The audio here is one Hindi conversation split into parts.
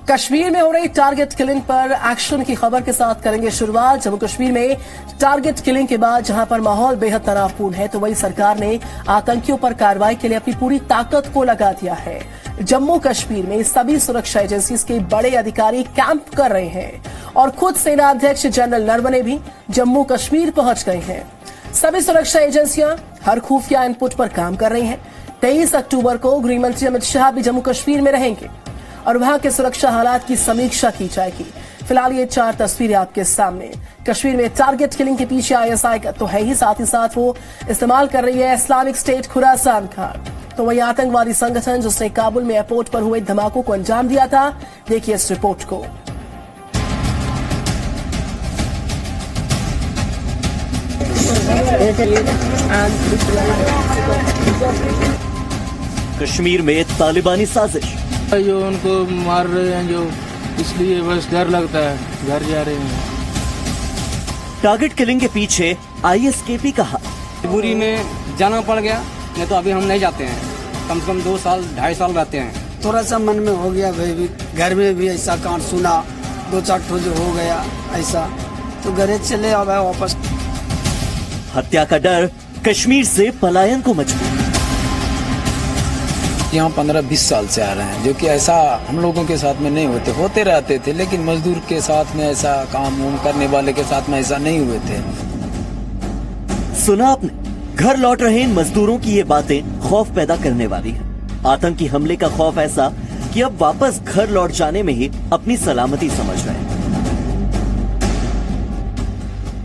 कश्मीर में हो रही टारगेट किलिंग पर एक्शन की खबर के साथ करेंगे शुरुआत। जम्मू कश्मीर में टारगेट किलिंग के बाद जहां पर माहौल बेहद तनावपूर्ण है, तो वही सरकार ने आतंकियों पर कार्रवाई के लिए अपनी पूरी ताकत को लगा दिया है। जम्मू कश्मीर में सभी सुरक्षा एजेंसी के बड़े अधिकारी कैंप कर रहे हैं और खुद सेनाध्यक्ष जनरल नरवणे भी जम्मू कश्मीर पहुंच गए हैं। सभी सुरक्षा एजेंसियां हर खुफिया इनपुट पर काम कर रही हैं। 23 अक्टूबर को गृहमंत्री अमित शाह भी जम्मू कश्मीर में रहेंगे और वहां के सुरक्षा हालात की समीक्षा की जाएगी। फिलहाल ये 4 तस्वीरें आपके सामने। कश्मीर में टारगेट किलिंग के पीछे आईएसआई का तो है ही, साथ ही साथ वो इस्तेमाल कर रही है इस्लामिक स्टेट खुरासान का। तो वही आतंकवादी संगठन जिसने काबुल में एयरपोर्ट पर हुए धमाकों को अंजाम दिया था। देखिए इस रिपोर्ट को। कश्मीर में तालिबानी साजिश, जो उनको मार रहे हैं, जो इसलिए बस डर लगता है, घर जा रहे हैं। टारगेट किलिंग के पीछे आईएसकेपी का हाथ। मजबूरी में जाना पड़ गया, नहीं तो अभी हम नहीं जाते हैं। कम से कम 2 साल 2.5 साल रहते हैं। थोड़ा सा मन में हो गया भाई, भी घर में भी ऐसा कांड सुना, 2-4 ठो जो हो गया ऐसा, तो घरे चले अब वापस। हत्या का डर कश्मीर से पलायन को मजबूर। यहाँ 15-20 साल से आ रहे हैं, जो कि ऐसा हम लोगों के साथ में नहीं होते रहते थे, लेकिन मजदूर के साथ में ऐसा काम करने वाले के साथ में ऐसा नहीं हुए थे। सुना आपने, घर लौट रहे इन मजदूरों की ये बातें खौफ पैदा करने वाली है। आतंकी हमले का खौफ ऐसा कि अब वापस घर लौट जाने में ही अपनी सलामती समझ रहे हैं।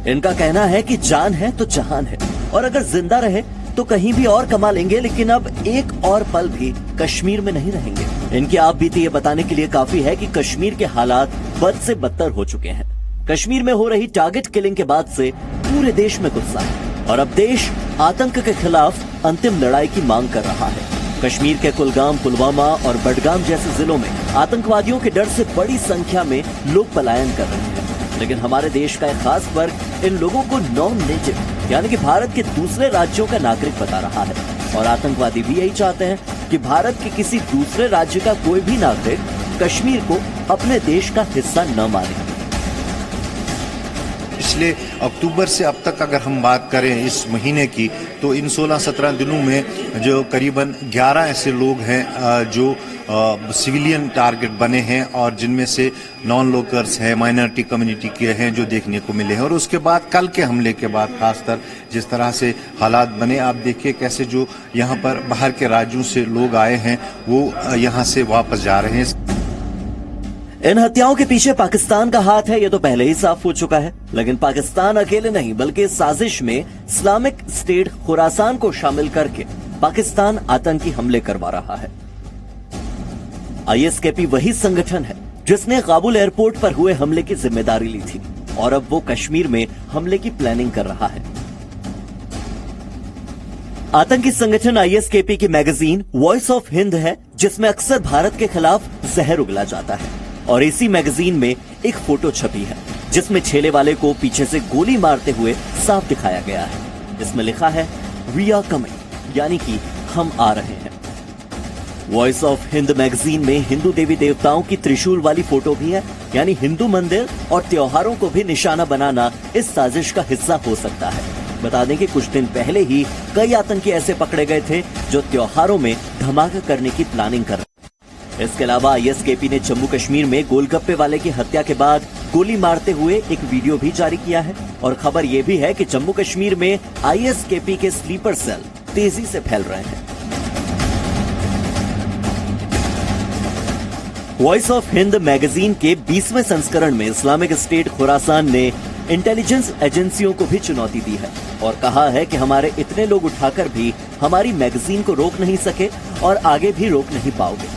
इनका कहना है कि जान है तो जहान है, और अगर जिंदा रहे तो कहीं भी और कमा लेंगे, लेकिन अब एक और पल भी कश्मीर में नहीं रहेंगे। इनकी आप बीती ये बताने के लिए काफी है कि कश्मीर के हालात बद से बदतर हो चुके हैं। कश्मीर में हो रही टारगेट किलिंग के बाद से पूरे देश में गुस्सा है और अब देश आतंक के खिलाफ अंतिम लड़ाई की मांग कर रहा है। कश्मीर के कुलगाम, पुलवामा और बडगाम जैसे जिलों में आतंकवादियों के डर से बड़ी संख्या में लोग पलायन कर रहे हैं, लेकिन हमारे देश का एक खास वर्ग इन लोगों को नॉन नेटिव यानी कि भारत के दूसरे राज्यों का नागरिक बता रहा है। और आतंकवादी भी यही चाहते हैं कि भारत के किसी दूसरे राज्य का कोई भी नागरिक कश्मीर को अपने देश का हिस्सा न माने। पिछले अक्टूबर से अब तक अगर हम बात करें इस महीने की, तो इन 16-17 दिनों में जो करीबन 11 ऐसे लोग हैं जो सिविलियन टारगेट बने हैं, और जिनमें से नॉन लोकल्स हैं, माइनॉरिटी कम्युनिटी के हैं, जो देखने को मिले हैं। और उसके बाद कल के हमले के बाद खासकर जिस तरह से हालात बने, आप देखिए कैसे जो यहाँ पर बाहर के राज्यों से लोग आए हैं वो यहाँ से वापस जा रहे हैं। इन हत्याओं के पीछे पाकिस्तान का हाथ है, ये तो पहले ही साफ हो चुका है। लेकिन पाकिस्तान अकेले नहीं, बल्कि इस साजिश में इस्लामिक स्टेट खुरासान को शामिल करके पाकिस्तान आतंकी हमले करवा रहा है। आईएसकेपी वही संगठन है जिसने काबुल एयरपोर्ट पर हुए हमले की जिम्मेदारी ली थी, और अब वो कश्मीर में हमले की प्लानिंग कर रहा है। आतंकी संगठन आईएसकेपी की मैगजीन वॉइस ऑफ हिंद है, जिसमें अक्सर भारत के खिलाफ जहर उगला जाता है। और इसी मैगजीन में एक फोटो छपी है जिसमें छेले वाले को पीछे से गोली मारते हुए साफ दिखाया गया है। इसमें लिखा है वी आर कमिंग, यानी कि हम आ रहे हैं। वॉइस ऑफ हिंद मैगजीन में हिंदू देवी देवताओं की त्रिशूल वाली फोटो भी है, यानी हिंदू मंदिर और त्योहारों को भी निशाना बनाना इस साजिश का हिस्सा हो सकता है। बता दें कि कुछ दिन पहले ही कई आतंकी ऐसे पकड़े गए थे जो त्योहारों में धमाका करने की प्लानिंग कर रहे। इसके अलावा आईएसकेपी ने जम्मू कश्मीर में गोलगप्पे वाले की हत्या के बाद गोली मारते हुए एक वीडियो भी जारी किया है। और खबर यह भी है कि जम्मू कश्मीर में आईएसकेपी के स्लीपर सेल तेजी से फैल रहे हैं। वॉइस ऑफ हिंद मैगजीन के 20वें संस्करण में इस्लामिक स्टेट खुरासान ने इंटेलिजेंस एजेंसियों को भी चुनौती दी है और कहा है कि हमारे इतने लोग उठाकर भी हमारी मैगजीन को रोक नहीं सके और आगे भी रोक नहीं पाओगे।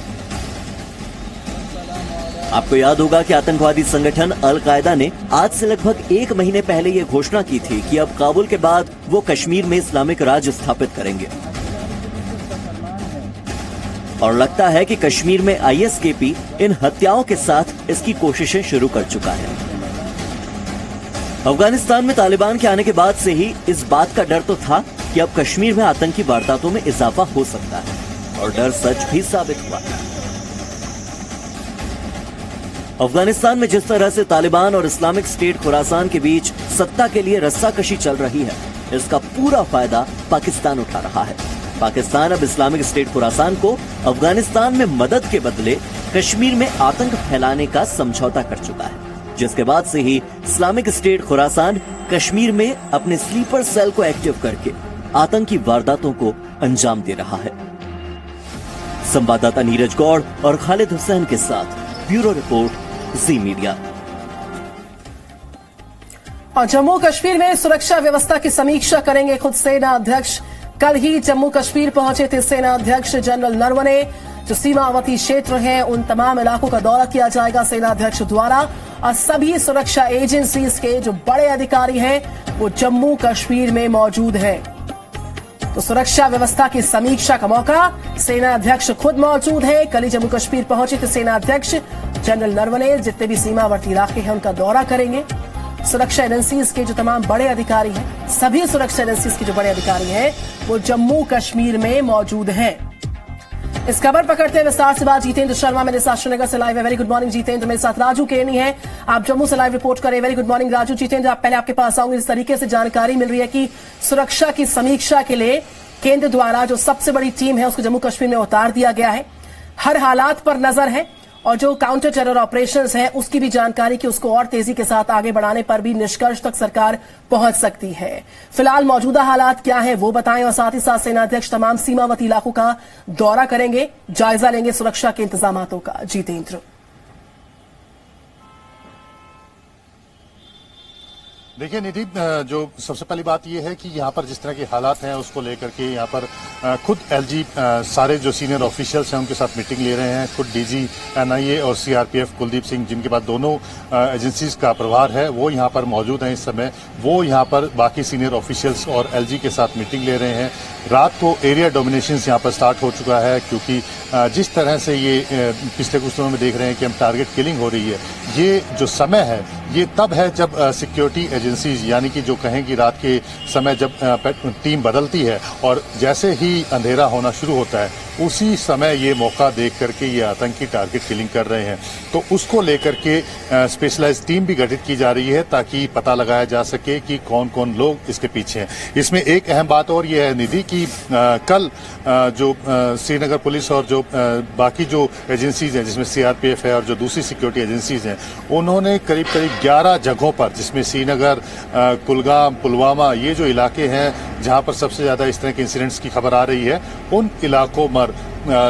आपको याद होगा कि आतंकवादी संगठन अल कायदा ने आज से लगभग 1 महीने पहले ये घोषणा की थी कि अब काबुल के बाद वो कश्मीर में इस्लामिक राज स्थापित करेंगे। और लगता है कि कश्मीर में आईएसकेपी इन हत्याओं के साथ इसकी कोशिशें शुरू कर चुका है। अफगानिस्तान में तालिबान के आने के बाद से ही इस बात का डर तो था कि अब कश्मीर में आतंकी वारदातों में इजाफा हो सकता है, और डर सच भी साबित हुआ। अफगानिस्तान में जिस तरह से तालिबान और इस्लामिक स्टेट खुरासान के बीच सत्ता के लिए रस्साकशी चल रही है, इसका पूरा फायदा पाकिस्तान उठा रहा है। पाकिस्तान अब इस्लामिक स्टेट खुरासान को अफगानिस्तान में मदद के बदले कश्मीर में आतंक फैलाने का समझौता कर चुका है, जिसके बाद से ही इस्लामिक स्टेट खुरासान कश्मीर में अपने स्लीपर सेल को एक्टिव करके आतंकी वारदातों को अंजाम दे रहा है। संवाददाता नीरज गौड़ और खालिद हुसैन के साथ ब्यूरो रिपोर्ट, जी मीडिया। और जम्मू कश्मीर में सुरक्षा व्यवस्था की समीक्षा करेंगे खुद सेना अध्यक्ष। कल ही जम्मू कश्मीर पहुंचे थे सेना अध्यक्ष जनरल नरवणे। जो सीमावर्ती क्षेत्र हैं उन तमाम इलाकों का दौरा किया जाएगा सेना अध्यक्ष द्वारा, और सभी सुरक्षा एजेंसीज के जो बड़े अधिकारी हैं वो जम्मू कश्मीर में मौजूद हैं। तो सुरक्षा व्यवस्था की समीक्षा का मौका, सेना अध्यक्ष खुद मौजूद हैं। कल ही जम्मू कश्मीर पहुंचे थे सेना अध्यक्ष जनरल नरवणे। जितने भी सीमावर्ती इलाके हैं उनका दौरा करेंगे। सुरक्षा एजेंसीज के जो तमाम बड़े अधिकारी हैं, सभी सुरक्षा एजेंसीज के जो बड़े अधिकारी हैं वो जम्मू कश्मीर में मौजूद हैं। इस खबर पकड़ते हुए विस्तार से बात जितेंद्र शर्मा मेरे साथ श्रीनगर से लाइव है। Very good morning Jitendra. मेरे साथ राजू केनी है, आप जम्मू से लाइव रिपोर्ट करें। Very good morning Raju. Jitendra, आप पहले आपके पास आऊंगे। इस तरीके से जानकारी मिल रही है कि सुरक्षा की समीक्षा के लिए केंद्र द्वारा जो सबसे बड़ी टीम है उसको जम्मू कश्मीर में उतार दिया गया है। हर हालात पर नजर है और जो काउंटर टेरर ऑपरेशंस है उसकी भी जानकारी कि उसको और तेजी के साथ आगे बढ़ाने पर भी निष्कर्ष तक सरकार पहुंच सकती है। फिलहाल मौजूदा हालात क्या है वो बताएं, और साथ ही साथ सेनाध्यक्ष तमाम सीमावर्ती इलाकों का दौरा करेंगे, जायजा लेंगे सुरक्षा के इंतजामातों का। जितेंद्र, देखिए निधि, जो सबसे पहली बात यह है कि यहाँ पर जिस तरह के हालात हैं उसको लेकर के यहाँ पर खुद एलजी सारे जो सीनियर ऑफिशियल्स हैं उनके साथ मीटिंग ले रहे हैं। खुद डीजी एनआईए और सीआरपीएफ कुलदीप सिंह, जिनके पास दोनों एजेंसीज का प्रभार है, वो यहाँ पर मौजूद हैं इस समय। वो यहाँ पर बाकी सीनियर ऑफिशियल्स और एलजी के साथ मीटिंग ले रहे हैं। रात को एरिया डोमिनेशन यहाँ पर स्टार्ट हो चुका है, क्योंकि जिस तरह से ये पिछले कुछ दिनों में देख रहे हैं कि हम टारगेट किलिंग हो रही है, ये जो समय है ये तब है जब सिक्योरिटी एजेंसीज, यानी कि जो कहें कि रात के समय जब टीम बदलती है और जैसे ही अंधेरा होना शुरू होता है उसी समय ये मौका देख करके ये आतंकी टारगेट किलिंग कर रहे हैं। तो उसको लेकर के स्पेशलाइज्ड टीम भी गठित की जा रही है ताकि पता लगाया जा सके कि कौन कौन लोग इसके पीछे हैं। इसमें एक अहम बात और ये है निधि कि कल जो श्रीनगर पुलिस और जो बाकी जो एजेंसीज हैं, जिसमें सीआरपीएफ है और जो दूसरी सिक्योरिटी एजेंसीज हैं, उन्होंने करीब 11 जगहों पर, जिसमें श्रीनगर, कुलगाम, पुलवामा, ये जो इलाके हैं जहां पर सबसे ज्यादा इस तरह के इंसिडेंट्स की खबर आ रही है, उन इलाकों पर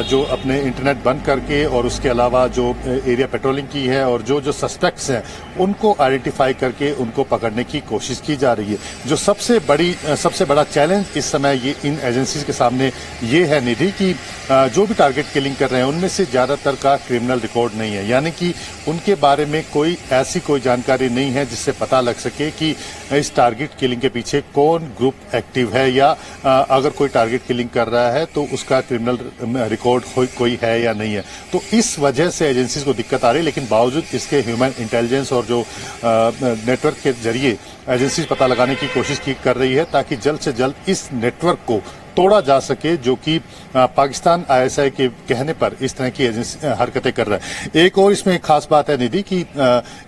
जो अपने इंटरनेट बंद करके और उसके अलावा जो एरिया पेट्रोलिंग की है और जो सस्पेक्ट्स हैं उनको आइडेंटिफाई करके उनको पकड़ने की कोशिश की जा रही है। जो सबसे बड़ा चैलेंज इस समय ये इन एजेंसीज के सामने ये है निधि कि जो भी टारगेट किलिंग कर रहे हैं उनमें से ज्यादातर का क्रिमिनल रिकॉर्ड नहीं है, यानी कि उनके बारे में कोई जानकारी नहीं है जिससे पता लग सके कि इस टारगेट किलिंग के पीछे कौन ग्रुप एक्टिव है, या अगर कोई टारगेट किलिंग कर रहा है तो उसका क्रिमिनल रिकॉर्ड कोई है या नहीं है। तो इस वजह से एजेंसीज को दिक्कत आ रही है, लेकिन बावजूद इसके ह्यूमन इंटेलिजेंस और जो नेटवर्क के जरिए एजेंसीज पता लगाने की कोशिश कर रही है ताकि जल्द से जल्द इस नेटवर्क को तोड़ा जा सके, जो कि पाकिस्तान आईएसआई के कहने पर इस तरह की हरकतें कर रहा है। एक और इसमें एक खास बात है निधि कि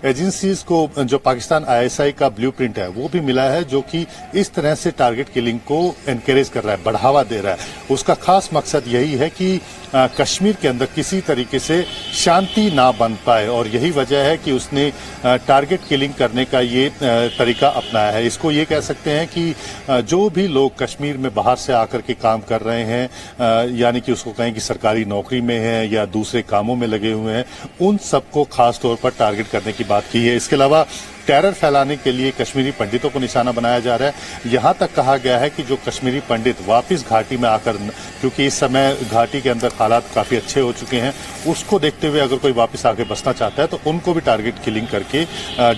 एजेंसीज को जो पाकिस्तान आईएसआई का ब्लूप्रिंट है वो भी मिला है, जो कि इस तरह से टारगेट किलिंग को एनकरेज कर रहा है, बढ़ावा दे रहा है। उसका खास मकसद यही है कि कश्मीर के अंदर किसी तरीके से शांति ना बन पाए, और यही वजह है कि उसने टारगेट किलिंग करने का ये तरीका अपनाया है। इसको ये कह सकते हैं कि जो भी लोग कश्मीर में बाहर से आकर के काम कर रहे हैं, यानी कि उसको कहें कि सरकारी नौकरी में है या दूसरे कामों में लगे हुए हैं, उन सबको खास तौर पर टारगेट करने की बात की है। इसके अलावा टेरर फैलाने के लिए कश्मीरी पंडितों को निशाना बनाया जा रहा है। यहां तक कहा गया है कि जो कश्मीरी पंडित वापस घाटी में आकर, क्योंकि इस समय घाटी के अंदर हालात काफी अच्छे हो चुके हैं, उसको देखते हुए अगर कोई वापस आके बसना चाहता है तो उनको भी टारगेट किलिंग करके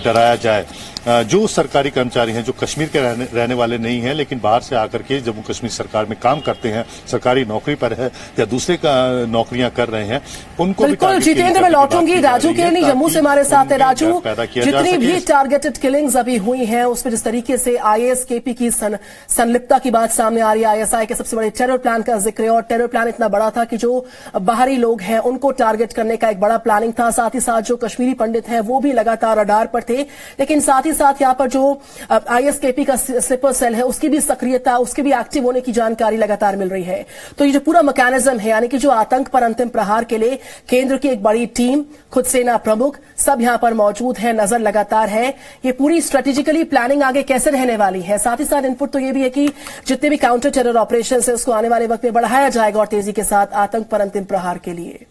डराया जाए। जो सरकारी कर्मचारी हैं जो कश्मीर के रहने वाले नहीं हैं लेकिन बाहर से आकर के जम्मू कश्मीर सरकार में काम करते हैं, सरकारी नौकरी पर है या दूसरे का नौकरियां कर रहे हैं, उनको बिल्कुल जितेंद्र, मैं लौटूंगी। राजू केरनी जम्मू से हमारे साथ है। राजू, जितनी भी टारगेटेड किलिंग्स अभी हुई हैं उसमें जिस तरीके से आईएसकेपी की संलिप्तता की बात सामने आ रही है, आईएसआई के सबसे बड़े टेरर प्लान का जिक्र है और टेरर प्लान इतना बड़ा था कि जो बाहरी लोग हैं उनको टारगेट करने का एक बड़ा प्लानिंग था। साथ ही साथ जो कश्मीरी पंडित हैं वो भी लगातार रडार पर थे, लेकिन साथ ही साथ यहां पर जो आईएसकेपी का स्लीपर सेल है उसकी भी सक्रियता, उसके भी एक्टिव होने की जानकारी लगातार मिल रही है। तो ये जो पूरा मैकेनिज्म है, यानी कि जो आतंक पर अंतिम प्रहार के लिए केंद्र की एक बड़ी टीम, खुद सेना प्रमुख सब यहां पर मौजूद है, नजर लगातार है। ये पूरी स्ट्रेटेजिकली प्लानिंग आगे कैसे रहने वाली है? साथ ही साथ इनपुट तो ये भी है कि जितने भी काउंटर टेरर ऑपरेशन है उसको आने वाले वक्त में बढ़ाया जाएगा और तेजी के साथ आतंक पर अंतिम प्रहार के लिए।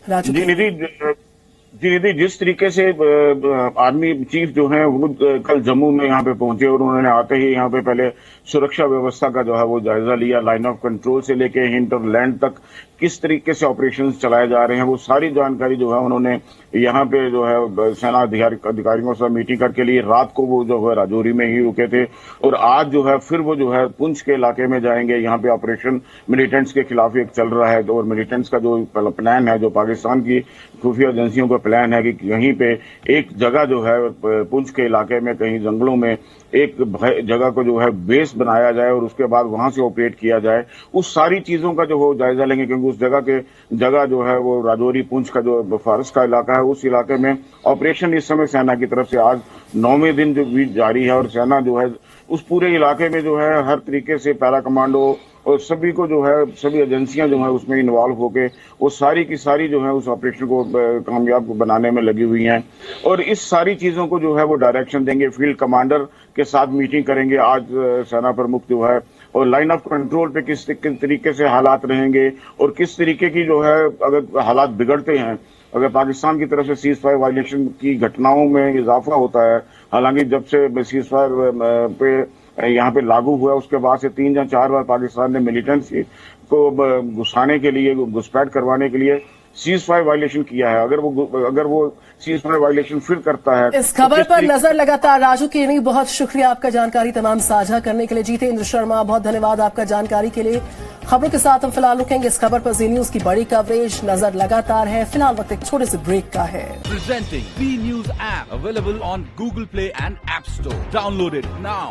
राजू जी निधि, जिस तरीके से आर्मी चीफ जो है वो कल जम्मू में यहाँ पे पहुंचे और उन्होंने आते ही यहाँ पे पहले सुरक्षा व्यवस्था का जो है वो जायजा लिया, लाइन ऑफ कंट्रोल से लेके हिंट और लैंड तक किस तरीके से ऑपरेशंस चलाए जा रहे हैं वो सारी जानकारी जो है उन्होंने यहाँ पे जो है सेना अधिकारियों से मीटिंग करके लिए रात को वो जो है राजौरी में ही रुके थे और आज जो है फिर वो जो है पुंछ के इलाके में जाएंगे। यहाँ पे ऑपरेशन मिलिटेंट्स के खिलाफ एक चल रहा है और मिलिटेंट्स का जो प्लान है, जो पाकिस्तान की खुफिया एजेंसियों का प्लान है कि यहीं पे एक जगह जो है पुंछ के इलाके में कहीं जंगलों में एक जगह को जो है बेस बनाया जाए और उसके बाद वहां से ऑपरेट किया जाए। उस सारी चीजों का जो हो जायजा लेंगे क्योंकि उस जगह जो है वो राजौरी पुंछ का जो फारस का इलाका है उस इलाके में ऑपरेशन इस समय सेना की तरफ से आज 9वें दिन जो भी जारी है और सेना जो है उस पूरे इलाके में जो है हर तरीके से पैरा कमांडो और सभी को जो है सभी एजेंसियां जो है उसमें इन्वॉल्व होके वो सारी की सारी जो है उस ऑपरेशन को कामयाब बनाने में लगी हुई हैं और इस सारी चीजों को जो है वो डायरेक्शन देंगे। फील्ड कमांडर के साथ मीटिंग करेंगे आज सेना प्रमुख जो है और लाइन ऑफ कंट्रोल पे किस तरीके से हालात रहेंगे और किस तरीके की जो है अगर हालात बिगड़ते हैं, अगर पाकिस्तान की तरफ से सीज फायर वायलेशन की घटनाओं में इजाफा होता है, हालांकि जब से सीज फायर पे यहाँ पे लागू हुआ उसके बाद से 3 या 4 बार पाकिस्तान ने मिलिटेंट्स को घुसाने के लिए, घुसपैठ करवाने के लिए सीज फायर वायलेशन किया है। अगर वो सीज फायर वायलेशन फिर करता है। इस खबर पर नजर लगातार। राजू केरनी, बहुत शुक्रिया आपका जानकारी तमाम साझा करने के लिए। जितेंद्र शर्मा, बहुत धन्यवाद आपका जानकारी के लिए। खबरों के साथ हम फिलहाल रुकेंगे। इस खबर पर जी न्यूज की बड़ी कवरेज नजर लगातार है। फिलहाल वक्त एक छोटे से ब्रेक का है। Presenting B News app available on Google Play and App Store. Download it now.